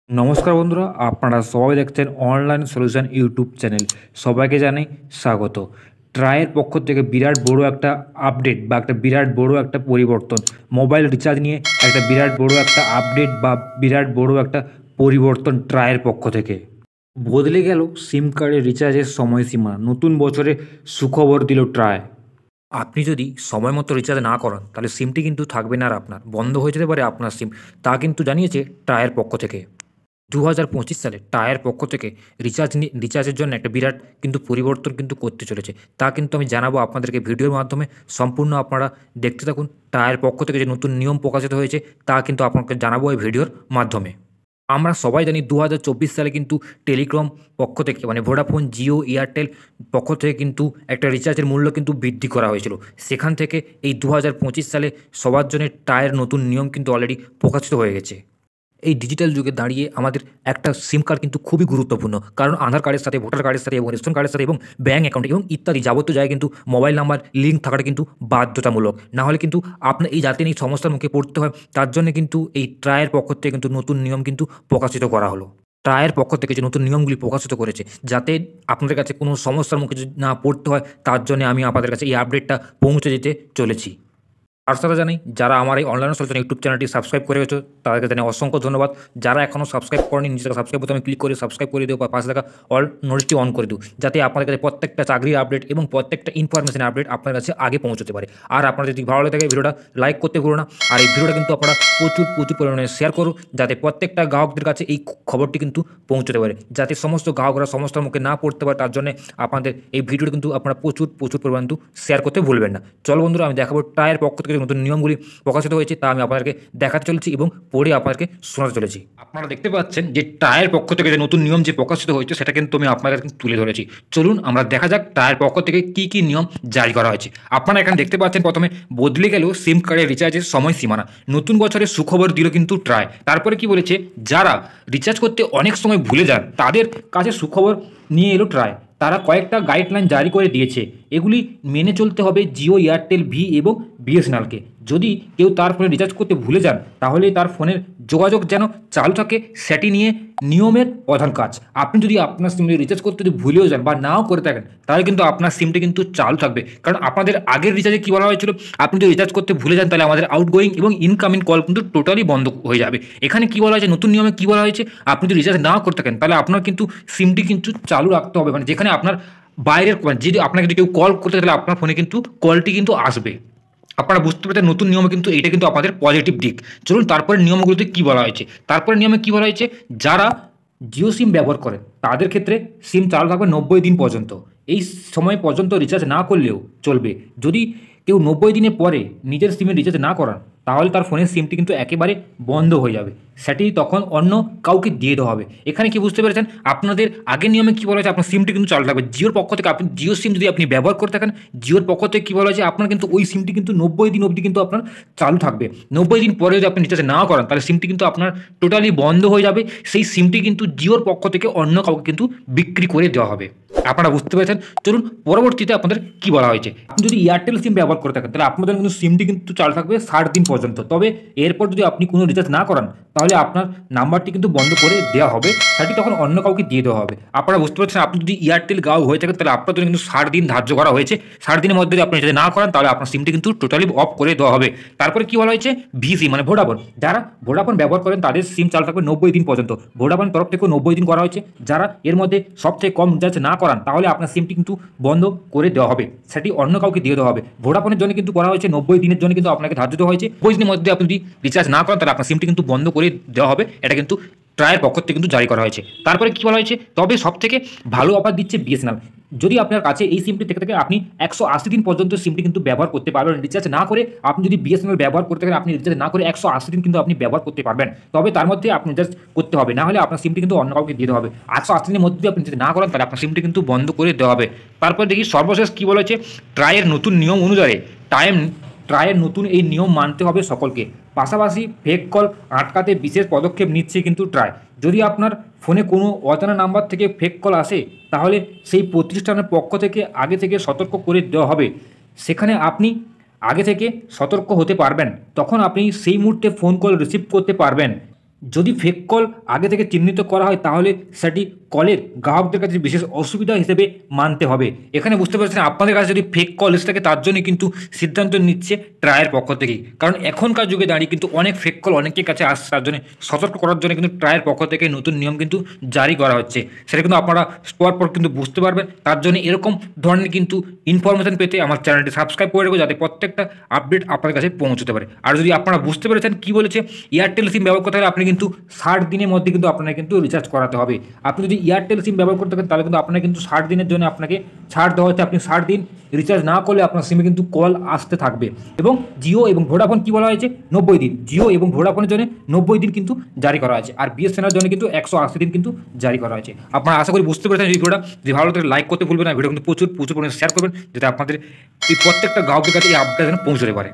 নমস্কার বন্ধুরা, আপনারা সবাই দেখছেন অনলাইন সলিউশন ইউটিউব চ্যানেল। সবাইকে জানাই স্বাগত। ট্রাইয়ের পক্ষ থেকে বিরাট বড় একটা আপডেট বা একটা বিরাট বড় একটা পরিবর্তন, মোবাইল রিচার্জ নিয়ে একটা বিরাট বড় একটা আপডেট বা বিরাট বড় একটা পরিবর্তন ট্রাইয়ের পক্ষ থেকে। বদলে গেল সিম কার্ডের রিচার্জের সময়সীমা, নতুন বছরে সুখবর দিল ট্রাই। আপনি যদি সময় মতো রিচার্জ না করান তাহলে সিমটি কিন্তু থাকবে না, আর আপনার বন্ধ হয়ে যেতে পারে আপনার সিম। তা কিন্তু জানিয়েছে ট্রাইয়ের পক্ষ থেকে। 2025 সালে টায়ার পক্ষ থেকে রিচার্জের জন্য একটা বিরাট কিন্তু পরিবর্তন কিন্তু করতে চলেছে। তা কিন্তু আমি জানাবো আপনাদেরকে ভিডিওর মাধ্যমে। সম্পূর্ণ আপনারা দেখতে থাকুন। টায়ার পক্ষ থেকে যে নতুন নিয়ম প্রকাশিত হয়েছে তা কিন্তু আপনাকে জানাবো এই ভিডিওর মাধ্যমে। আমরা সবাই জানি 2024 সালে কিন্তু টেলিকম পক্ষ থেকে মানে ভোডাফোন, জিও, এয়ারটেল পক্ষ থেকে কিন্তু একটা রিচার্জের মূল্য কিন্তু বৃদ্ধি করা হয়েছিল। সেখান থেকে এই 2025 সালে সবার জন্য টায়ার নতুন নিয়ম কিন্তু অলরেডি প্রকাশিত হয়ে গেছে। এই ডিজিটাল যুগে দাঁড়িয়ে আমাদের একটা সিম কার্ড কিন্তু খুবই গুরুত্বপূর্ণ, কারণ আধার কার্ডের সাথে, ভোটার কার্ডের সাথে এবং রেশন কার্ডের সাথে এবং ব্যাঙ্ক অ্যাকাউন্ট এবং ইত্যাদি যাবতীয় জায়গায় কিন্তু মোবাইল নাম্বার লিঙ্ক থাকাটা কিন্তু বাধ্যতামূলক। না হলে কিন্তু আপনার এই জাতীয় এই সমস্যার মুখে পড়তে হয়। তার জন্য কিন্তু এই ট্রায়ের পক্ষ থেকে কিন্তু নতুন নিয়ম কিন্তু প্রকাশিত করা হলো। ট্রায়ের পক্ষ থেকে যে নতুন নিয়মগুলি প্রকাশিত করেছে, যাতে আপনাদের কাছে কোনো সমস্যার মুখে যদি না পড়তে হয়, তার জন্য আমি আপনাদের কাছে এই আপডেটটা পৌঁছে দিতে চলেছি। তার সাথে জানাই, যারা আমার এই অনলাইন সলিউশন ইউটিউব চ্যানেলটি সাবস্ক্রাইব করে গেছো তাদেরকে জানাই অসংখ্য ধন্যবাদ। যারা এখনও সাবস্ক্রাইব করেনি, নিচে সাবস্ক্রাইব বোতামে ক্লিক করে সাবস্ক্রাইব করে দিও বা পাশে থাকা অল নোটিশটি অন করে দিও, যাতে আপনাদের কাছে প্রত্যেকটা চাকরির আপডেট এবং প্রত্যেকটা ইনফরমেশন আপডেট আপনার কাছে আগে পৌঁছতে পারে। আর আপনাদের যদি ভালো লাগে ভিডিওটা লাইক করতে ভুলো না। আর এই ভিডিওটা কিন্তু আপনারা প্রচুর পরিমাণে শেয়ার করুন, যাতে প্রত্যেকটা গ্রাহকদের কাছে এই খবরটি কিন্তু পৌঁছতে পারে, যাতে সমস্ত গ্রাহকরা সমস্যার মুখে না পড়তে পারে। তার জন্য আপনাদের এই ভিডিওটা কিন্তু আপনারা প্রচুর পরিমাণ কিন্তু শেয়ার করতে ভুলবেন না। চলো বন্ধুরা, আমি দেখাবো ট্রায়ের পক্ষ থেকে নতুন নিয়মগুলি প্রকাশিত হয়েছে, তা আমি আপনাদেরকে দেখাতে চলেছি এবং পড়ে আপনাদেরকে শোনাতে চলেছি। আপনারা দেখতে পাচ্ছেন যে ট্রায়ের পক্ষ থেকে যে নতুন নিয়ম যে প্রকাশিত হয়েছে সেটা কিন্তু আমি আপনাদের তুলে ধরেছি। চলুন আমরা দেখা যাক ট্রায়ের পক্ষ থেকে কি কি নিয়ম জারি করা হয়েছে। আপনারা এখানে দেখতে পাচ্ছেন প্রথমে বদলে গেল সিম কার্ডের রিচার্জের সময়সীমানা, নতুন বছরের সুখবর দিল কিন্তু ট্রাই। তারপরে কি বলেছে, যারা রিচার্জ করতে অনেক সময় ভুলে যান তাদের কাছে সুখবর নিয়ে এলো ট্রাই। তারা কয়েকটা গাইডলাইন জারি করে দিয়েছে। এগুলি মেনে চলতে হবে জিও, এয়ারটেল, ভি এবং বিএসএনএলকে। যদি কেউ তার ফোনে রিচার্জ করতে ভুলে যান তাহলে তার ফোনের যোগাযোগ যেন চালু থাকে, সেটি নিয়ে নিয়মের প্রধান কাজ। আপনি যদি আপনার সিমে রিচার্জ করতে যদি ভুলেও যান বা নাও করে থাকেন, তাহলে কিন্তু আপনার সিমটি কিন্তু চালু থাকবে। কারণ আপনাদের আগের রিচার্জে কী বলা হয়েছিল, আপনি যদি রিচার্জ করতে ভুলে যান তাহলে আমাদের আউটগোয়িং এবং ইনকামিং কল কিন্তু টোটালি বন্ধ হয়ে যাবে। এখানে কী বলা হয়েছে, নতুন নিয়মে কী বলা হয়েছে, আপনি যদি রিচার্জ নাও করে থাকেন তাহলে আপনার কিন্তু সিমটি কিন্তু চালু রাখতে হবে। মানে যেখানে আপনার বাইরের যদি আপনাকে যদি কেউ কল করতে তাহলে আপনার ফোনে কিন্তু কলটি কিন্তু আসবে। আপনারা বুঝতে পারছেন নতুন নিয়মে কিন্তু এইটা কিন্তু আপনাদের পজিটিভ দিক। চলুন তারপরে নিয়মগুলোতে কী বলা হয়েছে। তারপরে নিয়মে কী বলা হয়েছে, যারা জিও সিম ব্যবহার করেন তাদের ক্ষেত্রে সিম চালু থাকবে 90 দিন পর্যন্ত। এই সময় পর্যন্ত রিচার্জ না করলেও চলবে। যদি কেউ 90 দিনের পরে নিজের সিমে রিচার্জ না করান তাহলে তার ফোনের সিমটি কিন্তু একেবারে বন্ধ হয়ে যাবে, সেটি তখন অন্য কাউকে দিয়ে দেওয়া হবে। এখানে কি বুঝতে পেরেছেন, আপনাদের আগের নিয়মে কী বলা হয়েছে, আপনার সিমটি কিন্তু চালু থাকবে। জিওর পক্ষ থেকে আপনি জিও সিম যদি আপনি ব্যবহার করে থাকেন, জিওর পক্ষ থেকে কী বলা হয়েছে, আপনার কিন্তু ওই সিমটি কিন্তু 90 দিন অবধি কিন্তু আপনার চালু থাকবে। 90 দিন পরে যদি আপনি রিচার্জ না করান তাহলে সিমটি কিন্তু আপনার টোটালি বন্ধ হয়ে যাবে। সেই সিমটি কিন্তু জিওর পক্ষ থেকে অন্য কাউকে কিন্তু বিক্রি করে দেওয়া হবে। আপনারা বুঝতে পেরেছেন। চলুন পরবর্তীতে আপনাদের কী বলা হয়েছে। আপনি যদি এয়ারটেল সিম ব্যবহার করে থাকেন তাহলে আপনাদের কিন্তু সিমটি কিন্তু চালু থাকবে 60 দিন পর্যন্ত। তবে এরপর যদি আপনি কোনো রিচার্জ না করান তাহলে আপনার নাম্বারটি কিন্তু বন্ধ করে দেওয়া হবে, সেটি তখন অন্য কাউকে দিয়ে দেওয়া হবে। আপনারা বুঝতে পারছেন, আপনি যদি এয়ারটেল গ্রাহক হয়ে থাকেন তাহলে আপনার জন্য কিন্তু 60 দিন ধার্য করা হয়েছে। 60 দিনের মধ্যে যদি আপনি রিচার্জ না করেন তাহলে আপনার সিমটি কিন্তু টোটালি অফ করে দেওয়া হবে। তারপরে কী বলা হয়েছে, ভিসি মানে ভোডাফোন, যারা ভোডাফোন ব্যবহার করেন তাদের সিম চালু থাকবে 90 দিন পর্যন্ত। ভোডাফোনের তরফ থেকেও 90 দিন করা হয়েছে। যারা এর মধ্যে সবচেয়ে কম রিচার্জ না করান তাহলে আপনার সিমটি কিন্তু বন্ধ করে দেওয়া হবে, সেটি অন্য কাউকে দিয়ে দেওয়া হবে। ভোডাফোনের জন্য কিন্তু করা হয়েছে 90 দিনের জন্য কিন্তু আপনাকে ধার্য দেওয়া হয়েছে। 90 দিনের মধ্যে আপনি যদি রিচার্জ না করেন তাহলে আপনার সিমটি কিন্তু বন্ধ করে দেওয়া হবে। এটা কিন্তু ট্রায়ের পক্ষ থেকে কিন্তু জারি করা হয়েছে। তারপরে কী বলা হয়েছে, তবে সবথেকে ভালো অফার দিচ্ছে বিএসএনএল। যদি আপনার কাছে এই সিমটি থেকে আপনি 180 দিন পর্যন্ত সিমটি কিন্তু ব্যবহার করতে পারবেন রিচার্জ না করে। আপনি যদি বিএসএনএল ব্যবহার করতে থাকেন, আপনি রিচার্জ না করে 180 দিন কিন্তু আপনি ব্যবহার করতে পারবেন। তবে তার মধ্যে আপনি রিচার্জ করতে হবে, না হলে আপনার সিমটি কিন্তু অন্য কাউকে দিয়ে দেওয়া হবে। 180 দিনের মধ্যে আপনি যদি না করেন তাহলে আপনার সিমটি কিন্তু বন্ধ করে দেওয়া হবে। তারপর দেখি সর্বশেষ কী বলেছে, ট্রায়ের নতুন নিয়ম অনুযায়ী ট্রায়ের নতুন এই নিয়ম মানতে হবে সকলকে। পাশাপাশি ফেক কল আটকাতে বিশেষ পদক্ষেপ নিচ্ছে কিন্তু ট্রাই। যদি আপনার ফোনে কোনো অজানা নাম্বার থেকে ফেক কল আসে তাহলে সেই প্রতিষ্ঠানের পক্ষ থেকে আগে থেকে সতর্ক করে দেওয়া হবে। সেখানে আপনি আগে থেকে সতর্ক হতে পারবেন, তখন আপনি সেই মুহূর্তে ফোন কল রিসিভ করতে পারবেন। যদি ফেক কল আগে থেকে চিহ্নিত করা হয় তাহলে সেটি কলের গ্রাহকদের কাছে বিশেষ অসুবিধা হিসেবে মানতে হবে। এখানে বুঝতে পারছেন আপনাদের কাছে যদি ফেক কল এসে থাকে তার জন্যই কিন্তু সিদ্ধান্ত নিচ্ছে ট্রায়ের পক্ষ থেকেই, কারণ এখনকার যুগে দাঁড়িয়ে কিন্তু অনেক ফেক কল অনেকের কাছে আসছে, তার জন্য সতর্ক করার জন্য কিন্তু ট্রায়ের পক্ষ থেকে নতুন নিয়ম কিন্তু জারি করা হচ্ছে। সেটা কিন্তু আপনারা পর পর কিন্তু বুঝতে পারবেন। তার জন্য এরকম ধরনের কিন্তু ইনফরমেশন পেতে আমার চ্যানেলটি সাবস্ক্রাইব করে রাখবো, যাতে প্রত্যেকটা আপডেট আপনার কাছে পৌঁছতে পারে। আর যদি আপনারা বুঝতে পেরেছেন কি বলেছে, এয়ারটেল সিম ব্যবহার করতে হলে আপনি কিন্তু 60 দিনের মধ্যে কিন্তু আপনাকে কিন্তু রিচার্জ করাতে হবে। আপনি যদি এয়ারটেল সিম ব্যবহার করতে থাকেন তাহলে কিন্তু আপনাকে কিন্তু 60 দিনের জন্য আপনাকে ছাড় দেওয়া হচ্ছে। আপনি 60 দিন রিচার্জ না করলে আপনার সিমে কিন্তু কল আসতে থাকবে। এবং জিও এবং ভোডাফোন কী বলা হয়েছে, 90 দিন। জিও এবং ভোডাফোনের জন্য 90 দিন কিন্তু জারি করা হয়েছে, আর বিএসএনএলের জন্য কিন্তু 180 দিন কিন্তু জারি করা হয়েছে। আপনারা আশা করি বুঝতে পেরেছেন। এই ভিডিওটা যদি ভালো লাগে লাইক করতে ভুলবেন না, ভিডিও কিন্তু প্রচুর পরিমাণে শেয়ার করবেন, যাতে আপনাদের এই প্রত্যেকটা গ্রাহকের কাছে এই আপডেট যেন পৌঁছতে পারে।